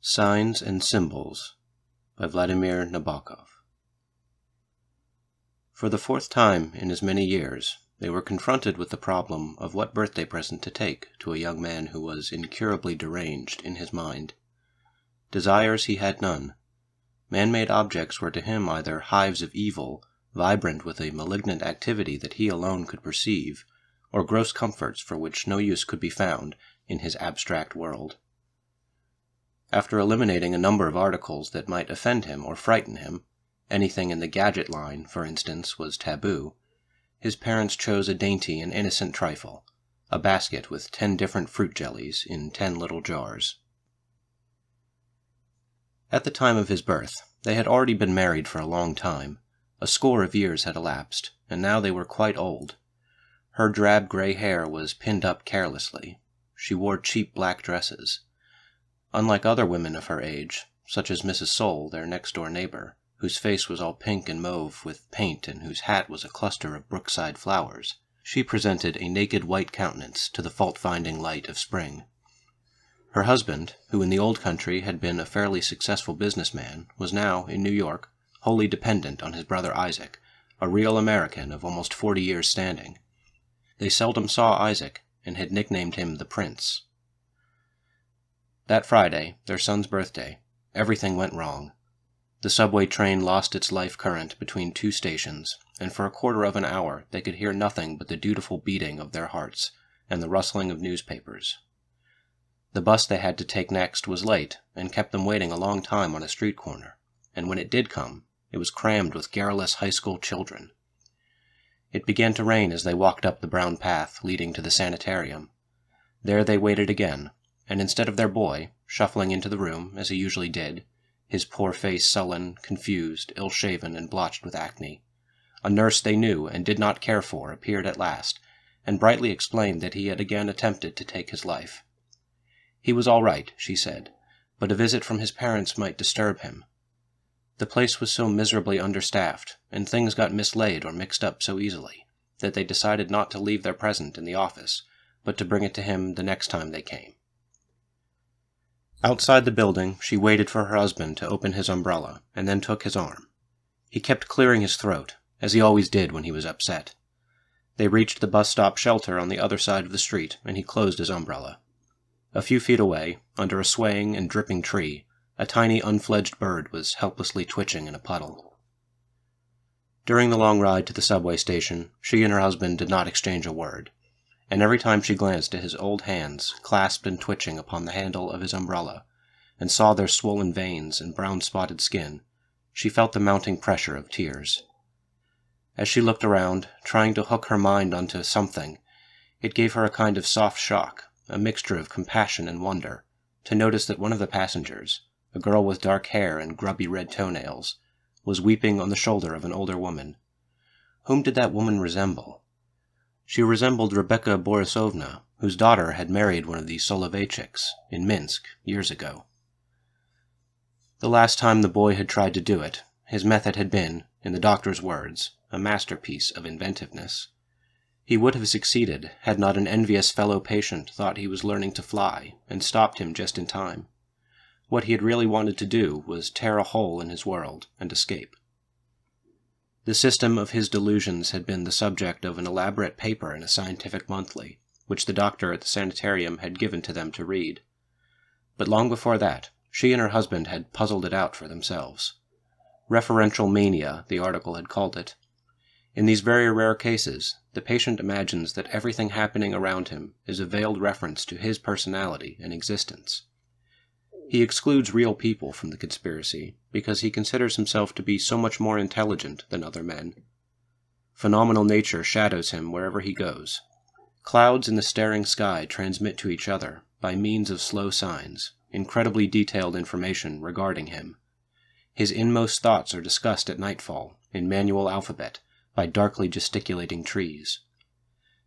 Signs and Symbols by Vladimir Nabokov. For the fourth time in as many years, they were confronted with the problem of what birthday present to take to a young man who was incurably deranged in his mind. Desires he had none. Man-made objects were to him either hives of evil, vibrant with a malignant activity that he alone could perceive, or gross comforts for which no use could be found in his abstract world. After eliminating a number of articles that might offend him or frighten him, anything in the gadget line, for instance, was taboo, his parents chose a dainty and innocent trifle, a basket with 10 different fruit jellies in 10 little jars. At the time of his birth, they had already been married for a long time. A score of years had elapsed, and now they were quite old. Her drab gray hair was pinned up carelessly. She wore cheap black dresses. Unlike other women of her age, such as Mrs. Soule, their next-door neighbor, whose face was all pink and mauve with paint and whose hat was a cluster of brookside flowers, she presented a naked white countenance to the fault-finding light of spring. Her husband, who in the old country had been a fairly successful businessman, was now, in New York, wholly dependent on his brother Isaac, a real American of almost 40 years' standing. They seldom saw Isaac, and had nicknamed him the Prince. That Friday, their son's birthday, everything went wrong. The subway train lost its life current between 2 stations, and for a quarter of an hour they could hear nothing but the dutiful beating of their hearts and the rustling of newspapers. The bus they had to take next was late and kept them waiting a long time on a street corner, and when it did come, it was crammed with garrulous high school children. It began to rain as they walked up the brown path leading to the sanitarium. There they waited again, and instead of their boy, shuffling into the room, as he usually did, his poor face sullen, confused, ill-shaven, and blotched with acne, a nurse they knew and did not care for appeared at last, and brightly explained that he had again attempted to take his life. He was all right, she said, but a visit from his parents might disturb him. The place was so miserably understaffed, and things got mislaid or mixed up so easily, that they decided not to leave their present in the office, but to bring it to him the next time they came. Outside the building, she waited for her husband to open his umbrella, and then took his arm. He kept clearing his throat, as he always did when he was upset. They reached the bus stop shelter on the other side of the street, and he closed his umbrella. A few feet away, under a swaying and dripping tree, a tiny unfledged bird was helplessly twitching in a puddle. During the long ride to the subway station, she and her husband did not exchange a word, and every time she glanced at his old hands, clasped and twitching upon the handle of his umbrella, and saw their swollen veins and brown-spotted skin, she felt the mounting pressure of tears. As she looked around, trying to hook her mind onto something, it gave her a kind of soft shock, a mixture of compassion and wonder, to notice that one of the passengers, a girl with dark hair and grubby red toenails, was weeping on the shoulder of an older woman. Whom did that woman resemble? She resembled Rebecca Borisovna, whose daughter had married one of the Soloveitchiks in Minsk years ago. The last time the boy had tried to do it, his method had been, in the doctor's words, a masterpiece of inventiveness. He would have succeeded had not an envious fellow patient thought he was learning to fly and stopped him just in time. What he had really wanted to do was tear a hole in his world and escape. The system of his delusions had been the subject of an elaborate paper in a scientific monthly, which the doctor at the sanitarium had given to them to read. But long before that, she and her husband had puzzled it out for themselves. Referential mania, the article had called it. In these very rare cases, the patient imagines that everything happening around him is a veiled reference to his personality and existence. He excludes real people from the conspiracy because he considers himself to be so much more intelligent than other men. Phenomenal nature shadows him wherever he goes. Clouds in the staring sky transmit to each other, by means of slow signs, incredibly detailed information regarding him. His inmost thoughts are discussed at nightfall, in manual alphabet, by darkly gesticulating trees.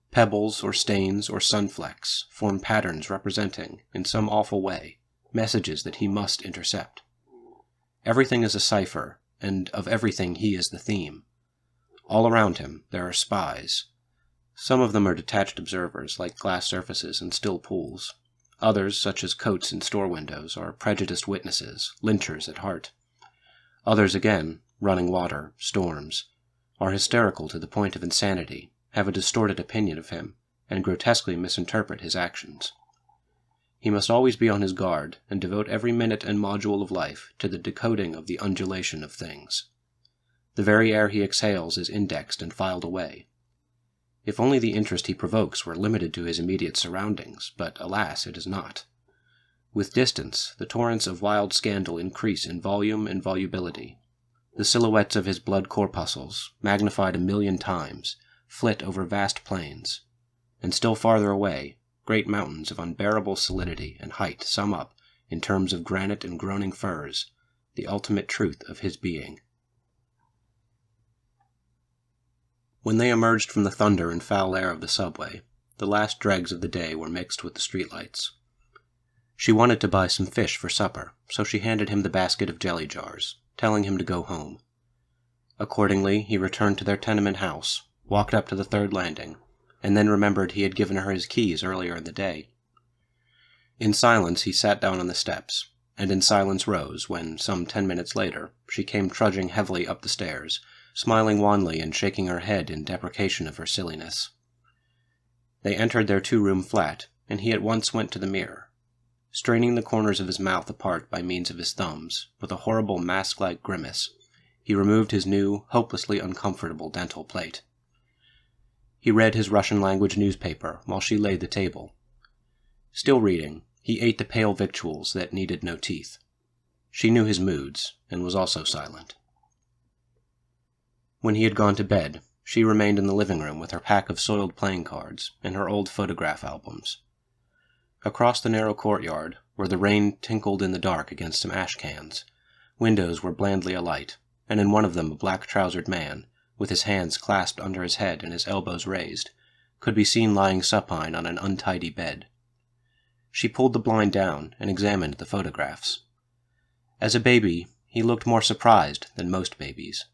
Pebbles or stains or sunflecks form patterns representing, in some awful way, messages that he must intercept. Everything is a cipher, and of everything he is the theme. All around him there are spies. Some of them are detached observers, like glass surfaces and still pools. Others, such as coats in store windows, are prejudiced witnesses, lynchers at heart. Others again, running water, storms, are hysterical to the point of insanity, have a distorted opinion of him, and grotesquely misinterpret his actions. He must always be on his guard, and devote every minute and module of life to the decoding of the undulation of things. The very air he exhales is indexed and filed away. If only the interest he provokes were limited to his immediate surroundings, but alas, it is not. With distance, the torrents of wild scandal increase in volume and volubility. The silhouettes of his blood corpuscles, magnified 1,000,000 times, flit over vast plains, and still farther away, great mountains of unbearable solidity and height sum up, in terms of granite and groaning firs, the ultimate truth of his being. When they emerged from the thunder and foul air of the subway, the last dregs of the day were mixed with the streetlights. She wanted to buy some fish for supper, so she handed him the basket of jelly jars, telling him to go home. Accordingly, he returned to their tenement house, walked up to the 3rd landing, and then remembered he had given her his keys earlier in the day. In silence he sat down on the steps, and in silence rose when, some 10 minutes later, she came trudging heavily up the stairs, smiling wanly and shaking her head in deprecation of her silliness. They entered their 2-room flat, and he at once went to the mirror. Straining the corners of his mouth apart by means of his thumbs, with a horrible mask-like grimace, he removed his new, hopelessly uncomfortable dental plate. He read his Russian-language newspaper while she laid the table. Still reading, he ate the pale victuals that needed no teeth. She knew his moods, and was also silent. When he had gone to bed, she remained in the living room with her pack of soiled playing cards and her old photograph albums. Across the narrow courtyard, where the rain tinkled in the dark against some ash cans, windows were blandly alight, and in one of them a black-trousered man, with his hands clasped under his head and his elbows raised, could be seen lying supine on an untidy bed. She pulled the blind down and examined the photographs. As a baby, he looked more surprised than most babies.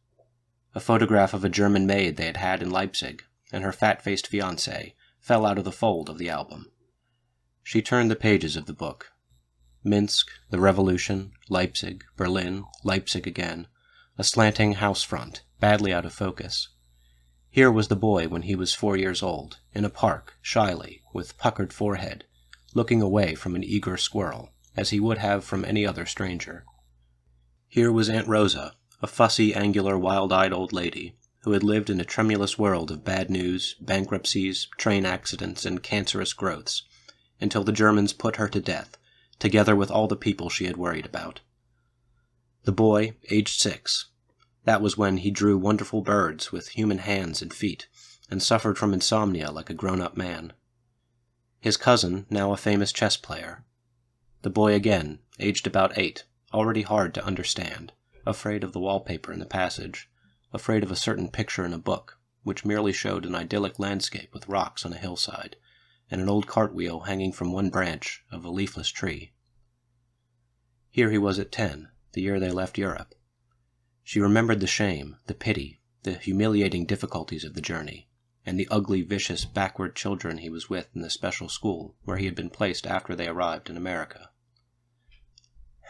A photograph of a German maid they had had in Leipzig, and her fat-faced fiancé, fell out of the fold of the album. She turned the pages of the book. Minsk, the Revolution, Leipzig, Berlin, Leipzig again, a slanting house front, badly out of focus. Here was the boy when he was 4 years old, in a park, shyly, with puckered forehead, looking away from an eager squirrel, as he would have from any other stranger. Here was Aunt Rosa, a fussy, angular, wild-eyed old lady, who had lived in a tremulous world of bad news, bankruptcies, train accidents, and cancerous growths, until the Germans put her to death, together with all the people she had worried about. The boy, aged 6. That was when he drew wonderful birds with human hands and feet, and suffered from insomnia like a grown-up man. His cousin, now a famous chess player. The boy again, aged about 8, already hard to understand, afraid of the wallpaper in the passage, afraid of a certain picture in a book, which merely showed an idyllic landscape with rocks on a hillside, and an old cartwheel hanging from one branch of a leafless tree. Here he was at 10, the year they left Europe. She remembered the shame, the pity, the humiliating difficulties of the journey, and the ugly, vicious, backward children he was with in the special school where he had been placed after they arrived in America.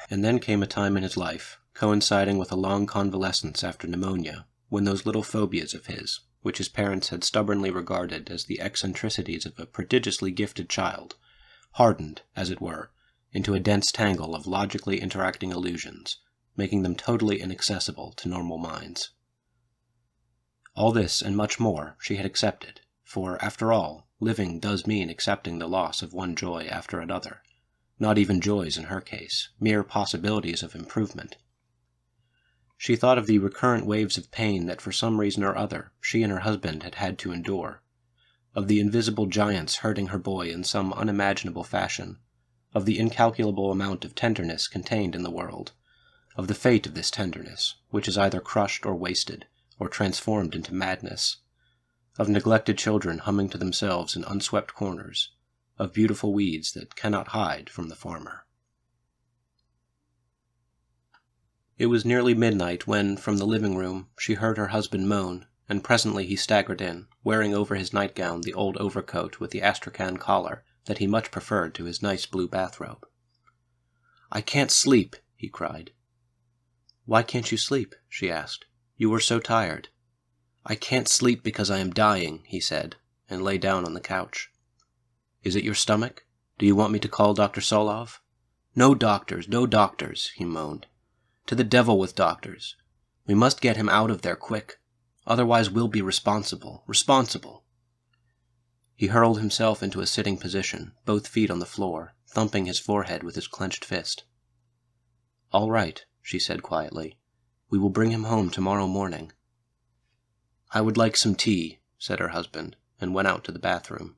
And then came a time in his life, coinciding with a long convalescence after pneumonia, when those little phobias of his, which his parents had stubbornly regarded as the eccentricities of a prodigiously gifted child, hardened, as it were, into a dense tangle of logically interacting illusions, making them totally inaccessible to normal minds. All this and much more she had accepted, for, after all, living does mean accepting the loss of one joy after another, not even joys in her case, mere possibilities of improvement. She thought of the recurrent waves of pain that for some reason or other she and her husband had had to endure, of the invisible giants hurting her boy in some unimaginable fashion, of the incalculable amount of tenderness contained in the world, of the fate of this tenderness, which is either crushed or wasted, or transformed into madness, of neglected children humming to themselves in unswept corners, of beautiful weeds that cannot hide from the farmer. It was nearly midnight when, from the living room, she heard her husband moan, and presently he staggered in, wearing over his nightgown the old overcoat with the astrakhan collar that he much preferred to his nice blue bathrobe. "I can't sleep," he cried. "Why can't you sleep?" she asked. "You were so tired." "I can't sleep because I am dying," he said, and lay down on the couch. "Is it your stomach? Do you want me to call Dr. Solov?" "No doctors, no doctors," he moaned. "To the devil with doctors. We must get him out of there quick. Otherwise we'll be responsible. He hurled himself into a sitting position, both feet on the floor, thumping his forehead with his clenched fist. "All right," she said quietly. "We will bring him home tomorrow morning." "I would like some tea," said her husband, and went out to the bathroom.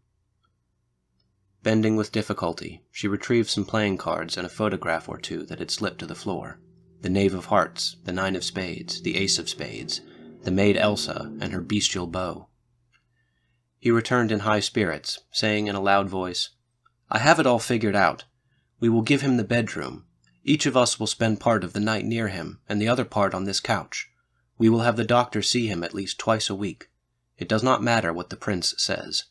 Bending with difficulty, she retrieved some playing cards and a photograph or two that had slipped to the floor. The knave of hearts, the nine of spades, the ace of spades, the maid Elsa, and her bestial bow. He returned in high spirits, saying in a loud voice, "I have it all figured out. We will give him the bedroom. Each of us will spend part of the night near him, and the other part on this couch. We will have the doctor see him at least twice a week. It does not matter what the prince says.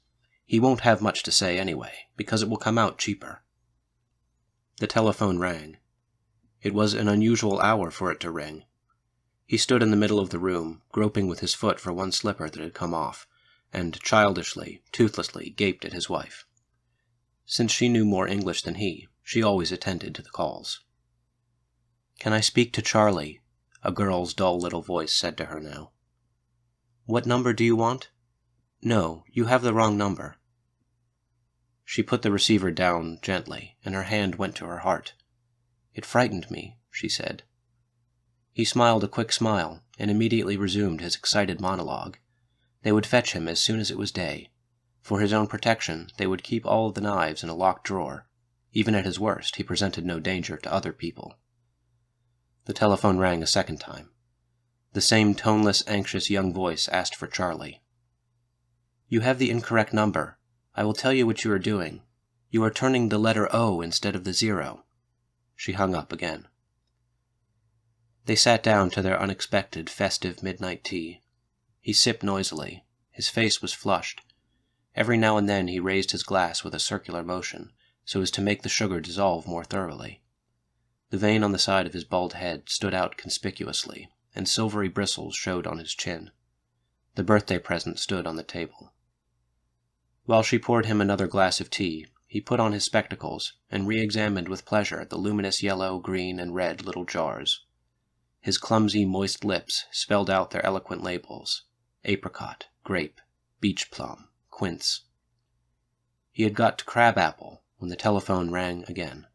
He won't have much to say anyway, because it will come out cheaper." The telephone rang. It was an unusual hour for it to ring. He stood in the middle of the room, groping with his foot for one slipper that had come off, and childishly, toothlessly gaped at his wife. Since she knew more English than he, she always attended to the calls. "Can I speak to Charlie?" a girl's dull little voice said to her now. "What number do you want?" "No, you have the wrong number." She put the receiver down gently, and her hand went to her heart. "It frightened me," she said. He smiled a quick smile, and immediately resumed his excited monologue. They would fetch him as soon as it was day. For his own protection, they would keep all of the knives in a locked drawer. Even at his worst, he presented no danger to other people. The telephone rang a second time. The same toneless, anxious young voice asked for Charlie. "You have the incorrect number. I will tell you what you are doing. You are turning the letter O instead of the 0. She hung up again. They sat down to their unexpected, festive midnight tea. He sipped noisily. His face was flushed. Every now and then he raised his glass with a circular motion, so as to make the sugar dissolve more thoroughly. The vein on the side of his bald head stood out conspicuously, and silvery bristles showed on his chin. The birthday present stood on the table. While she poured him another glass of tea, he put on his spectacles and re-examined with pleasure the luminous yellow, green, and red little jars. His clumsy, moist lips spelled out their eloquent labels: apricot, grape, beach plum, quince. He had got to crab apple when the telephone rang again.